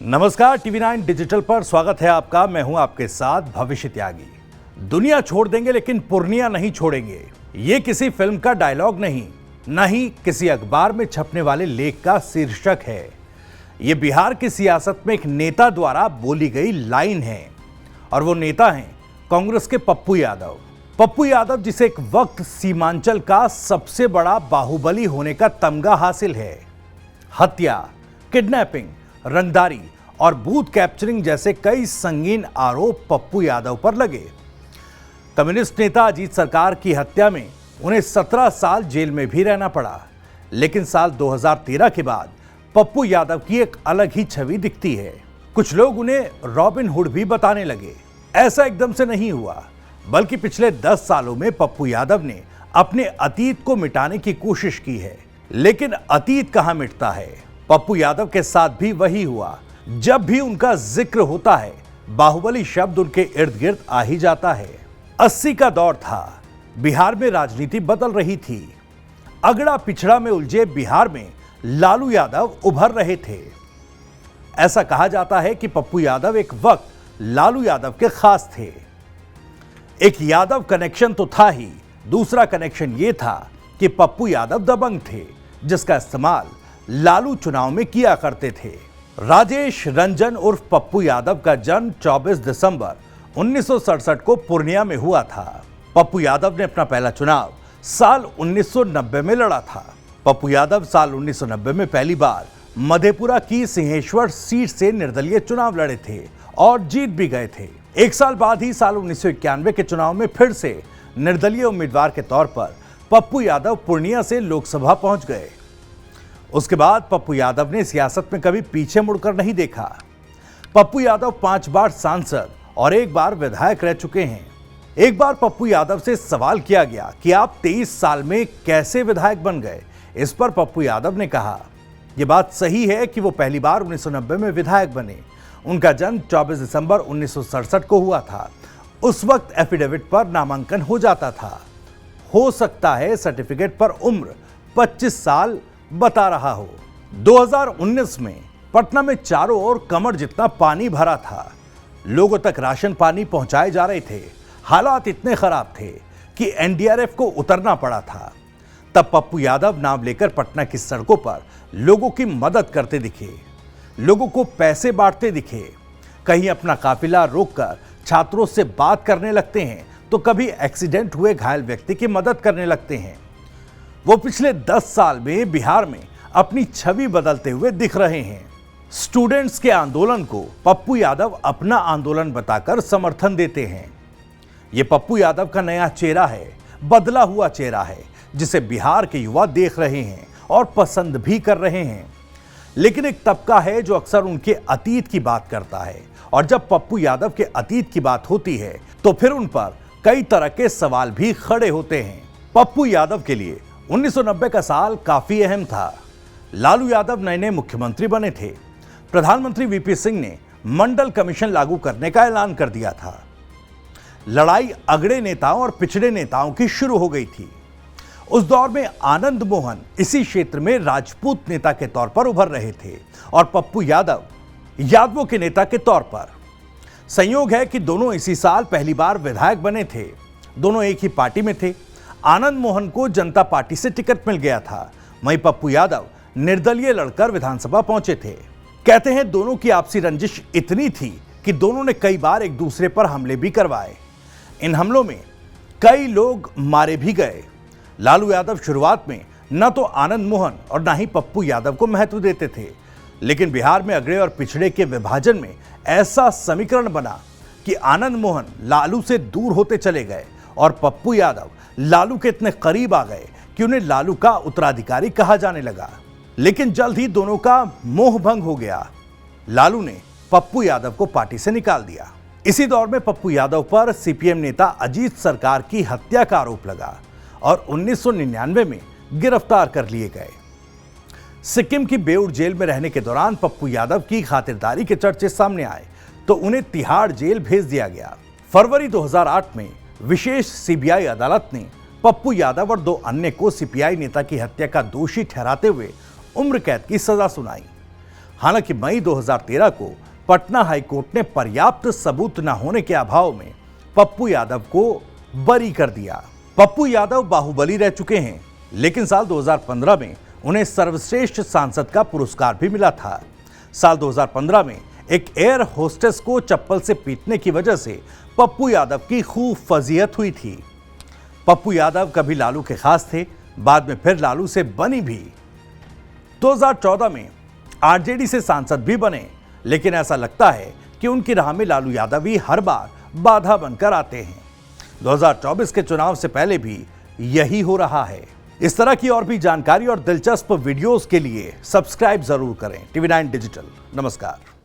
नमस्कार, TV9 digital पर स्वागत है आपका। मैं हूं आपके साथ भविष्य त्यागी। दुनिया छोड़ देंगे लेकिन पूर्णिया नहीं छोड़ेंगे, ये किसी फिल्म का डायलॉग नहीं, न ही किसी अखबार में छपने वाले लेख का शीर्षक है। ये बिहार की सियासत में एक नेता द्वारा बोली गई लाइन है और वो नेता हैं कांग्रेस के पप्पू यादव। पप्पू यादव जिसे एक वक्त सीमांचल का सबसे बड़ा बाहुबली होने का तमगा हासिल है। हत्या, किडनैपिंग, रंगदारी और बूथ कैप्चरिंग जैसे कई संगीन आरोप पप्पू यादव पर लगे। कम्युनिस्ट नेता अजीत सरकार की हत्या में उन्हें 17 साल जेल में भी रहना पड़ा, लेकिन साल 2013 के बाद पप्पू यादव की एक अलग ही छवि दिखती है। कुछ लोग उन्हें रॉबिन हुड भी बताने लगे। ऐसा एकदम से नहीं हुआ, बल्कि पिछले 10 सालों में पप्पू यादव ने अपने अतीत को मिटाने की कोशिश की है। लेकिन अतीत कहां मिटता है? पप्पू यादव के साथ भी वही हुआ। जब भी उनका जिक्र होता है, बाहुबली शब्द उनके इर्द गिर्द आ ही जाता है। 80 का दौर था, बिहार में राजनीति बदल रही थी। अगड़ा पिछड़ा में उलझे बिहार में लालू यादव उभर रहे थे। ऐसा कहा जाता है कि पप्पू यादव एक वक्त लालू यादव के खास थे। एक यादव कनेक्शन तो था ही, दूसरा कनेक्शन यह था कि पप्पू यादव दबंग थे, जिसका इस्तेमाल लालू चुनाव में किया करते थे। राजेश रंजन उर्फ पप्पू यादव का जन्म 24 दिसंबर 1967 को पूर्णिया में हुआ था। पप्पू यादव ने अपना पहला चुनाव साल 1990 में लड़ा था। पप्पू यादव साल 1990 में पहली बार मधेपुरा की सिंहेश्वर सीट से निर्दलीय चुनाव लड़े थे और जीत भी गए थे। एक साल बाद ही साल 1991 के चुनाव में फिर से निर्दलीय उम्मीदवार के तौर पर पप्पू यादव पूर्णिया से लोकसभा पहुंच गए। उसके बाद पप्पू यादव ने सियासत में कभी पीछे मुड़कर नहीं देखा। पप्पू यादव 5 बार सांसद और 1 बार विधायक रह चुके हैं। एक बार पप्पू यादव से सवाल किया गया कि आप 23 साल में कैसे विधायक बन गए। इस पर पप्पू यादव ने कहा, यह बात सही है कि वो पहली बार 1990 में विधायक बने। उनका जन्म 24 दिसंबर 1967 को हुआ था। उस वक्त एफिडेविट पर नामांकन हो जाता था। हो सकता है सर्टिफिकेट पर उम्र 25 साल बता रहा हो। 2019 में पटना में चारों ओर कमर जितना पानी भरा था। लोगों तक राशन पानी पहुंचाए जा रहे थे। हालात इतने खराब थे कि एनडीआरएफ को उतरना पड़ा था। तब पप्पू यादव नाम लेकर पटना की सड़कों पर लोगों की मदद करते दिखे, लोगों को पैसे बांटते दिखे। कहीं अपना काफिला रोककर छात्रों से बात करने लगते हैं, तो कभी एक्सीडेंट हुए घायल व्यक्ति की मदद करने लगते हैं। वो पिछले 10 साल में बिहार में अपनी छवि बदलते हुए दिख रहे हैं। स्टूडेंट्स के आंदोलन को पप्पू यादव अपना आंदोलन बताकर समर्थन देते हैं। ये पप्पू यादव का नया चेहरा है, बदला हुआ चेहरा है, जिसे बिहार के युवा देख रहे हैं और पसंद भी कर रहे हैं। लेकिन एक तबका है जो अक्सर उनके अतीत की बात करता है, और जब पप्पू यादव के अतीत की बात होती है तो फिर उन पर कई तरह के सवाल भी खड़े होते हैं। पप्पू यादव के लिए 1990 का साल काफी अहम था। लालू यादव नए नए मुख्यमंत्री बने थे। प्रधानमंत्री वीपी सिंह ने मंडल कमीशन लागू करने का ऐलान कर दिया था। लड़ाई अगड़े नेताओं और पिछड़े नेताओं की शुरू हो गई थी। उस दौर में आनंद मोहन इसी क्षेत्र में राजपूत नेता के तौर पर उभर रहे थे और पप्पू यादव यादवों के नेता के तौर पर। संयोग है कि दोनों इसी साल पहली बार विधायक बने थे। दोनों एक ही पार्टी में थे। आनंद मोहन को जनता पार्टी से टिकट मिल गया था, वहीं पप्पू यादव निर्दलीय लड़कर विधानसभा पहुंचे थे। कहते हैं दोनों की आपसी रंजिश इतनी थी कि दोनों ने कई बार एक दूसरे पर हमले भी करवाए। इन हमलों में कई लोग मारे भी गए। लालू यादव शुरुआत में न तो आनंद मोहन और न ही पप्पू यादव को महत्व देते थे, लेकिन बिहार में अगड़े और पिछड़े के विभाजन में ऐसा समीकरण बना कि आनंद मोहन लालू से दूर होते चले गए और पप्पू यादव लालू के इतने करीब आ गए कि उन्हें लालू का उत्तराधिकारी कहा जाने लगा। लेकिन जल्द ही दोनों का मोह भंग हो गया। लालू ने पप्पू यादव को पार्टी से निकाल दिया। इसी दौर में पप्पू यादव पर सीपीएम नेता अजीत सरकार की हत्या का आरोप लगा और 1999 में गिरफ्तार कर लिए गए। सिक्किम की बेउर जेल में रहने के दौरान पप्पू यादव की खातिरदारी के चर्चे सामने आए तो उन्हें तिहाड़ जेल भेज दिया गया। फरवरी 2008 में विशेष सीबीआई अदालत ने पप्पू यादव और 2 अन्य को सीपीआई नेता की हत्या का दोषी ठहराते हुए उम्र कैद की सजा सुनाई। हालांकि मई 2013 को पटना हाईकोर्ट ने पर्याप्त सबूत न होने के अभाव में पप्पू यादव को बरी कर दिया। पप्पू यादव बाहुबली रह चुके हैं, लेकिन साल 2015 में उन्हें सर्वश्रेष्ठ सांसद का पुरस्कार भी मिला था। साल 2015 में एक एयर होस्टेस को चप्पल से पीटने की वजह से पप्पू यादव की खूब फजीहत हुई थी। पप्पू यादव कभी लालू के खास थे, बाद में फिर लालू से बनी भी। 2014 में आरजेडी से सांसद भी बने, लेकिन ऐसा लगता है कि उनकी राह में लालू यादव ही हर बार बाधा बनकर आते हैं। 2024 के चुनाव से पहले भी यही हो रहा है। इस तरह की और भी जानकारी और दिलचस्प वीडियोस के लिए सब्सक्राइब जरूर करें टीवी 9 डिजिटल। नमस्कार।